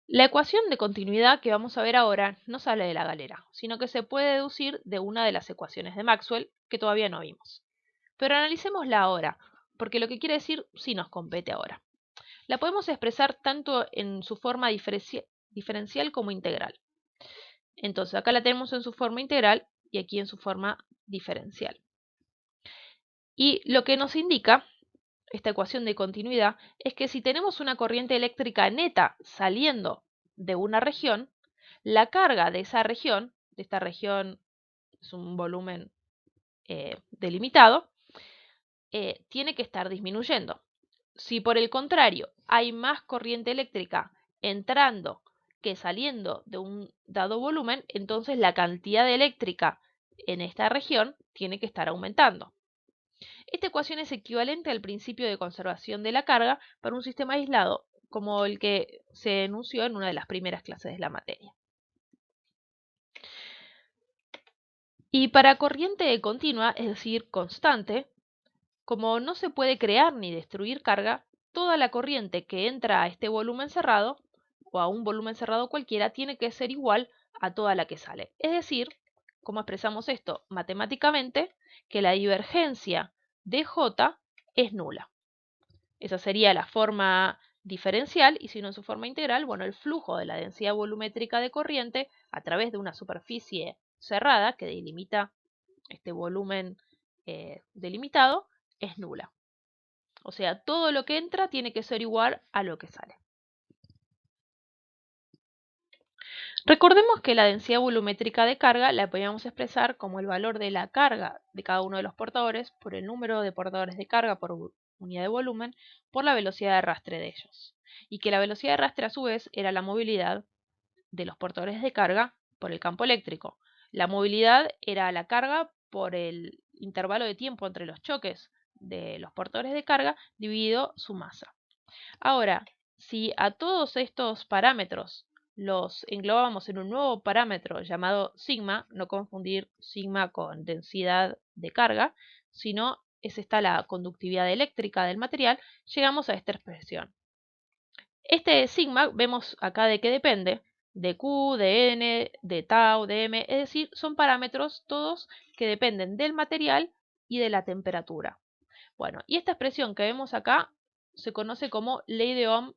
La ecuación de continuidad que vamos a ver ahora no sale de la galera, sino que se puede deducir de una de las ecuaciones de Maxwell que todavía no vimos. Pero analicémosla ahora, porque lo que quiere decir sí nos compete ahora. La podemos expresar tanto en su forma diferencial como integral. Entonces acá la tenemos en su forma integral y aquí en su forma diferencial. Y lo que nos indica esta ecuación de continuidad es que si tenemos una corriente eléctrica neta saliendo de una región, la carga de esa región, de esta región es un volumen delimitado, tiene que estar disminuyendo. Si por el contrario hay más corriente eléctrica entrando que saliendo de un dado volumen, entonces la cantidad de eléctrica en esta región tiene que estar aumentando. Esta ecuación es equivalente al principio de conservación de la carga para un sistema aislado, como el que se enunció en una de las primeras clases de la materia. Y para corriente continua, es decir, constante, como no se puede crear ni destruir carga, toda la corriente que entra a este volumen cerrado, o a un volumen cerrado cualquiera, tiene que ser igual a toda la que sale. Es decir, ¿cómo expresamos esto matemáticamente? Que la divergencia de J es nula. Esa sería la forma diferencial y si no en su forma integral, bueno, el flujo de la densidad volumétrica de corriente a través de una superficie cerrada que delimita este volumen delimitado es nula. O sea, todo lo que entra tiene que ser igual a lo que sale. Recordemos que la densidad volumétrica de carga la podíamos expresar como el valor de la carga de cada uno de los portadores por el número de portadores de carga por unidad de volumen por la velocidad de arrastre de ellos. Y que la velocidad de arrastre a su vez era la movilidad de los portadores de carga por el campo eléctrico. La movilidad era la carga por el intervalo de tiempo entre los choques de los portadores de carga dividido su masa. Ahora, si a todos estos parámetros los englobamos en un nuevo parámetro llamado sigma, no confundir sigma con densidad de carga, sino es esta la conductividad eléctrica del material, llegamos a esta expresión. Este sigma vemos acá de qué depende, de Q, de N, de tau, de M, es decir, son parámetros todos que dependen del material y de la temperatura. Bueno, y esta expresión que vemos acá se conoce como ley de Ohm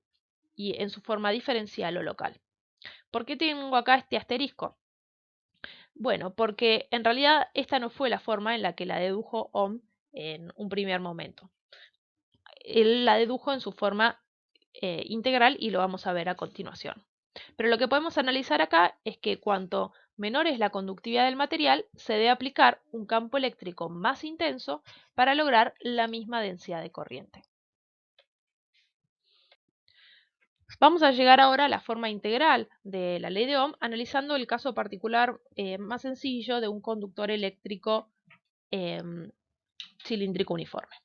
y en su forma diferencial o local. ¿Por qué tengo acá este asterisco? Bueno, porque en realidad esta no fue la forma en la que la dedujo Ohm en un primer momento. Él la dedujo en su forma integral y lo vamos a ver a continuación. Pero lo que podemos analizar acá es que cuanto menor es la conductividad del material, se debe aplicar un campo eléctrico más intenso para lograr la misma densidad de corriente. Vamos a llegar ahora a la forma integral de la ley de Ohm, analizando el caso particular más sencillo de un conductor eléctrico cilíndrico uniforme.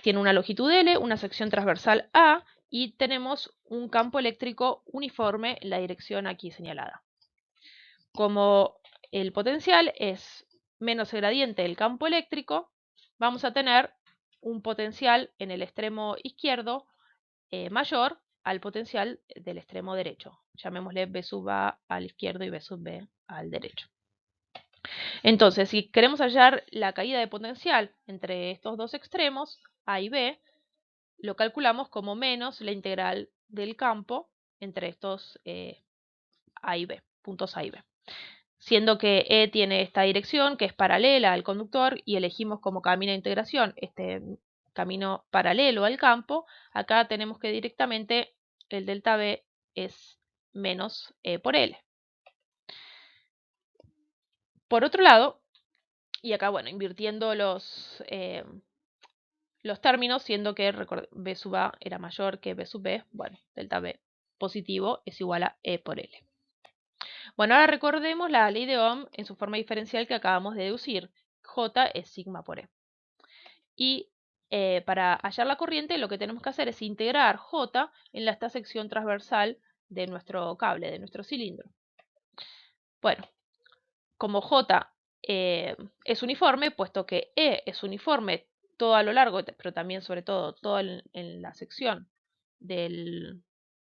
Tiene una longitud L, una sección transversal A y tenemos un campo eléctrico uniforme en la dirección aquí señalada. Como el potencial es menos el gradiente del campo eléctrico, vamos a tener un potencial en el extremo izquierdo mayor al potencial del extremo derecho. Llamémosle B sub A al izquierdo y B sub B al derecho. Entonces, si queremos hallar la caída de potencial entre estos dos extremos, A y B, lo calculamos como menos la integral del campo entre estos A y B, puntos A y B. Siendo que E tiene esta dirección que es paralela al conductor y elegimos como camino de integración este camino paralelo al campo, acá tenemos que directamente el delta B es menos E por L. Por otro lado, y acá bueno, invirtiendo los términos, siendo que B sub A era mayor que B sub B, bueno, delta B positivo es igual a E por L. Bueno, ahora recordemos la ley de Ohm en su forma diferencial que acabamos de deducir. J es sigma por E. Y para hallar la corriente lo que tenemos que hacer es integrar J en esta sección transversal de nuestro cable, de nuestro cilindro. Bueno, como J es uniforme, puesto que E es uniforme todo a lo largo, pero también sobre todo en la sección del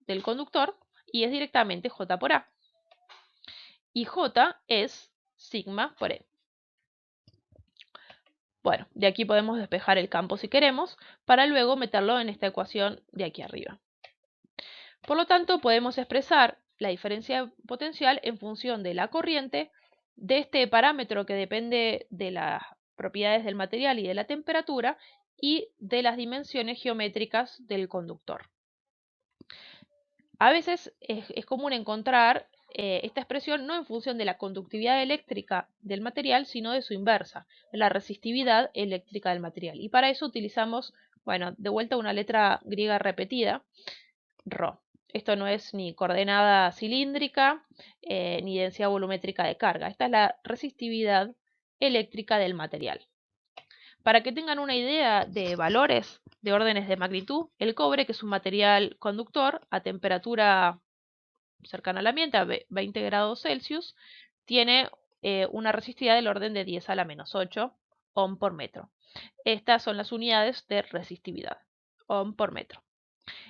del conductor y es directamente J por A. Y J es sigma por E. Bueno, de aquí podemos despejar el campo si queremos, para luego meterlo en esta ecuación de aquí arriba. Por lo tanto, podemos expresar la diferencia potencial en función de la corriente de este parámetro que depende de las propiedades del material y de la temperatura y de las dimensiones geométricas del conductor. A veces es común encontrar esta expresión no en función de la conductividad eléctrica del material, sino de su inversa, de la resistividad eléctrica del material. Y para eso utilizamos, bueno, de vuelta una letra griega repetida, ρ. Esto no es ni coordenada cilíndrica ni densidad volumétrica de carga. Esta es la resistividad eléctrica del material. Para que tengan una idea de valores de órdenes de magnitud, el cobre, que es un material conductor a temperatura cercana al ambiente, a 20 grados Celsius, tiene una resistividad del orden de 10 a la menos 8 ohm por metro. Estas son las unidades de resistividad, ohm por metro.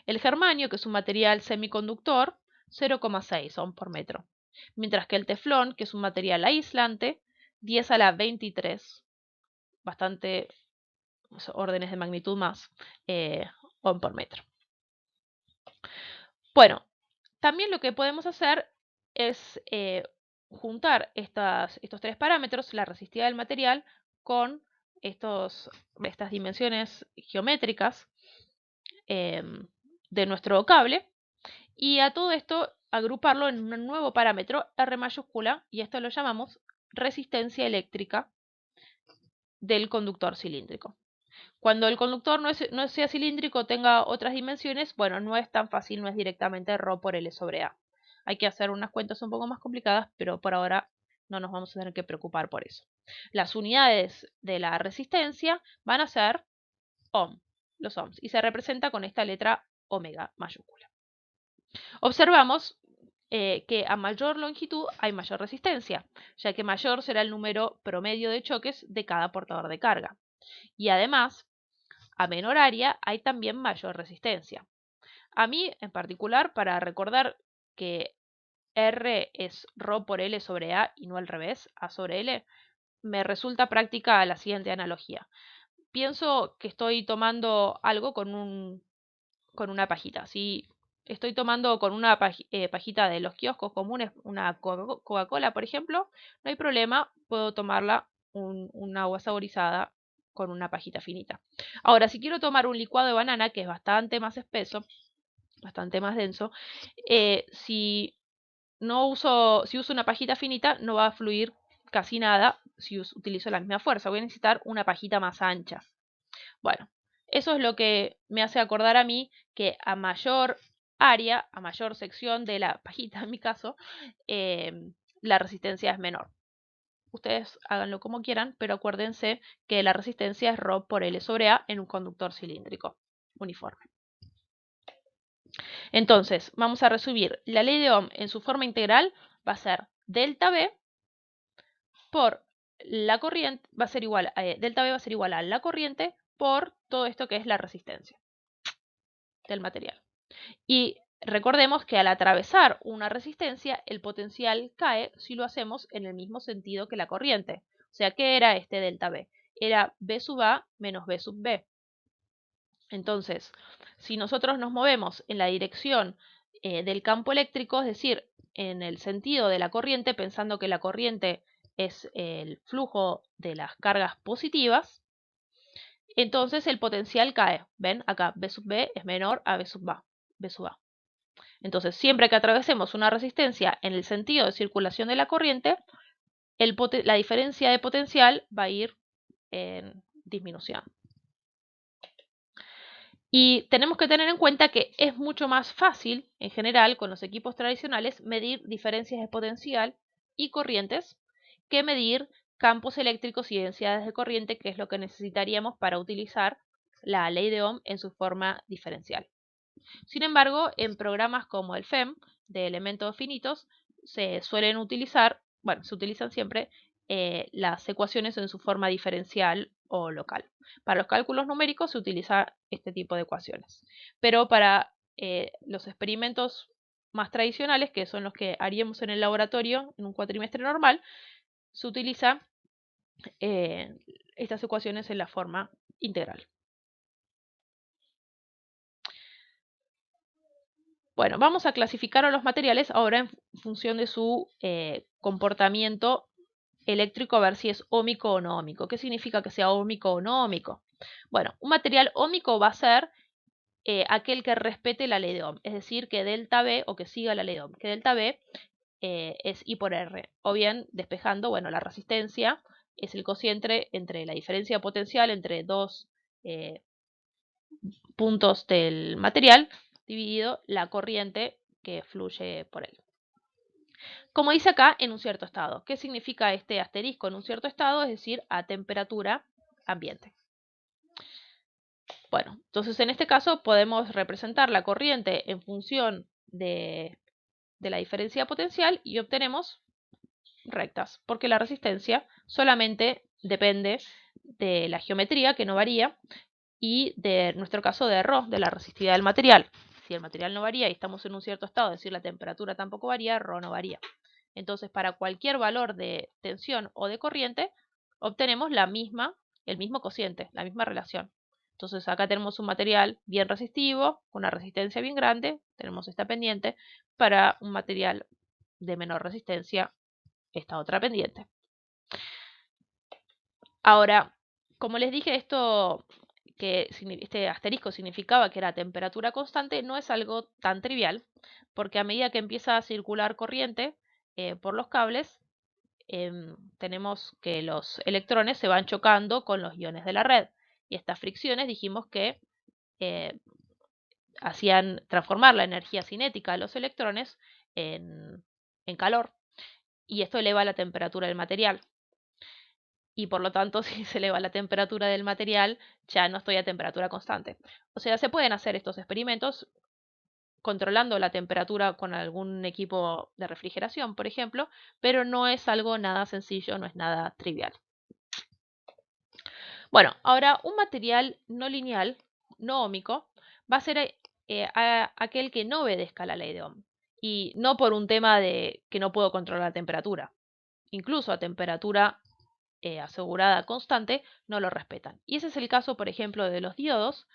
El germanio, que es un material semiconductor, 0,6 ohm por metro. Mientras que el teflón, que es un material aislante, 10 a la 23, bastante órdenes de magnitud más, ohm por metro. Bueno, también lo que podemos hacer es juntar estos tres parámetros, la resistividad del material, con estas dimensiones geométricas de nuestro cable, y a todo esto agruparlo en un nuevo parámetro, R mayúscula, y esto lo llamamos resistencia eléctrica del conductor cilíndrico. Cuando el conductor no sea cilíndrico, tenga otras dimensiones, bueno, no es tan fácil, no es directamente ρ por L sobre A. Hay que hacer unas cuentas un poco más complicadas, pero por ahora no nos vamos a tener que preocupar por eso. Las unidades de la resistencia van a ser ohm, los ohms, y se representa con esta letra omega mayúscula. Observamos que a mayor longitud hay mayor resistencia, ya que mayor será el número promedio de choques de cada portador de carga. Y además, a menor área hay también mayor resistencia. A mí, en particular, para recordar que R es ρ por L sobre A y no al revés, A sobre L, me resulta práctica la siguiente analogía. Pienso que estoy tomando algo con una pajita. Si estoy tomando con una pajita de los kioscos comunes, una Coca-Cola, por ejemplo, no hay problema, puedo tomarla un agua saborizada con una pajita finita. Ahora, si quiero tomar un licuado de banana, que es bastante más espeso, bastante más denso, si uso una pajita finita, no va a fluir casi nada si utilizo la misma fuerza. Voy a necesitar una pajita más ancha. Bueno, eso es lo que me hace acordar a mí que a mayor área, a mayor sección de la pajita en mi caso, la resistencia es menor. Ustedes háganlo como quieran, pero acuérdense que la resistencia es ρ por L sobre A en un conductor cilíndrico uniforme. Entonces, vamos a resumir. La ley de Ohm en su forma integral va a ser delta B por la corriente, va a ser igual, delta B va a ser igual a la corriente por todo esto que es la resistencia del material. Y recordemos que al atravesar una resistencia, el potencial cae si lo hacemos en el mismo sentido que la corriente. O sea, ¿qué era este delta B? Era B sub A menos B sub B. Entonces, si nosotros nos movemos en la dirección del campo eléctrico, es decir, en el sentido de la corriente, pensando que la corriente es el flujo de las cargas positivas, entonces el potencial cae. ¿Ven? Acá B sub B es menor a B sub A. B sub A. Entonces, siempre que atravesemos una resistencia en el sentido de circulación de la corriente, la diferencia de potencial va a ir en disminución. Y tenemos que tener en cuenta que es mucho más fácil, en general, con los equipos tradicionales, medir diferencias de potencial y corrientes que medir campos eléctricos y densidades de corriente, que es lo que necesitaríamos para utilizar la ley de Ohm en su forma diferencial. Sin embargo, en programas como el FEM, de elementos finitos, se suelen utilizar, bueno, se utilizan siempre las ecuaciones en su forma diferencial o local. Para los cálculos numéricos se utiliza este tipo de ecuaciones. Pero para los experimentos más tradicionales, que son los que haríamos en el laboratorio en un cuatrimestre normal, se utiliza estas ecuaciones en la forma integral. Bueno, vamos a clasificar a los materiales ahora en función de su comportamiento eléctrico, a ver si es óhmico o no óhmico. ¿Qué significa que sea óhmico o no óhmico? Bueno, un material óhmico va a ser aquel que respete la ley de Ohm, es decir, que delta B o que siga la ley de Ohm, que delta B es I por R, o bien despejando, bueno, la resistencia es el cociente entre la diferencia potencial entre dos puntos del material dividido la corriente que fluye por él. Como dice acá, en un cierto estado. ¿Qué significa este asterisco en un cierto estado? Es decir, a temperatura ambiente. Bueno, entonces en este caso podemos representar la corriente en función de la diferencia potencial y obtenemos rectas, porque la resistencia solamente depende de la geometría, que no varía, y de nuestro caso de ρ, de la resistividad del material. Si el material no varía y estamos en un cierto estado, es decir, la temperatura tampoco varía, ρ no varía. Entonces, para cualquier valor de tensión o de corriente, obtenemos el mismo cociente, la misma relación. Entonces, acá tenemos un material bien resistivo, con una resistencia bien grande, tenemos esta pendiente. Para un material de menor resistencia, esta otra pendiente. Ahora, como les dije, este asterisco significaba que era temperatura constante, no es algo tan trivial, porque a medida que empieza a circular corriente por los cables, tenemos que los electrones se van chocando con los iones de la red. Y estas fricciones dijimos que eh, hacían transformar la energía cinética de los electrones en calor, y esto eleva la temperatura del material. Y por lo tanto, si se eleva la temperatura del material, ya no estoy a temperatura constante. O sea, se pueden hacer estos experimentos controlando la temperatura con algún equipo de refrigeración, por ejemplo, pero no es algo nada sencillo, no es nada trivial. Bueno, ahora un material no lineal, no óhmico, va a ser aquel que no obedezca la ley de Ohm. Y no por un tema de que no puedo controlar la temperatura. Incluso a temperatura asegurada constante, no lo respetan. Y ese es el caso, por ejemplo, de los diodos,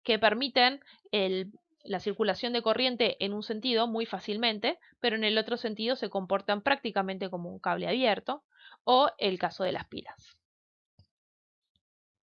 que permiten la circulación de corriente en un sentido muy fácilmente, pero en el otro sentido se comportan prácticamente como un cable abierto, o el caso de las pilas.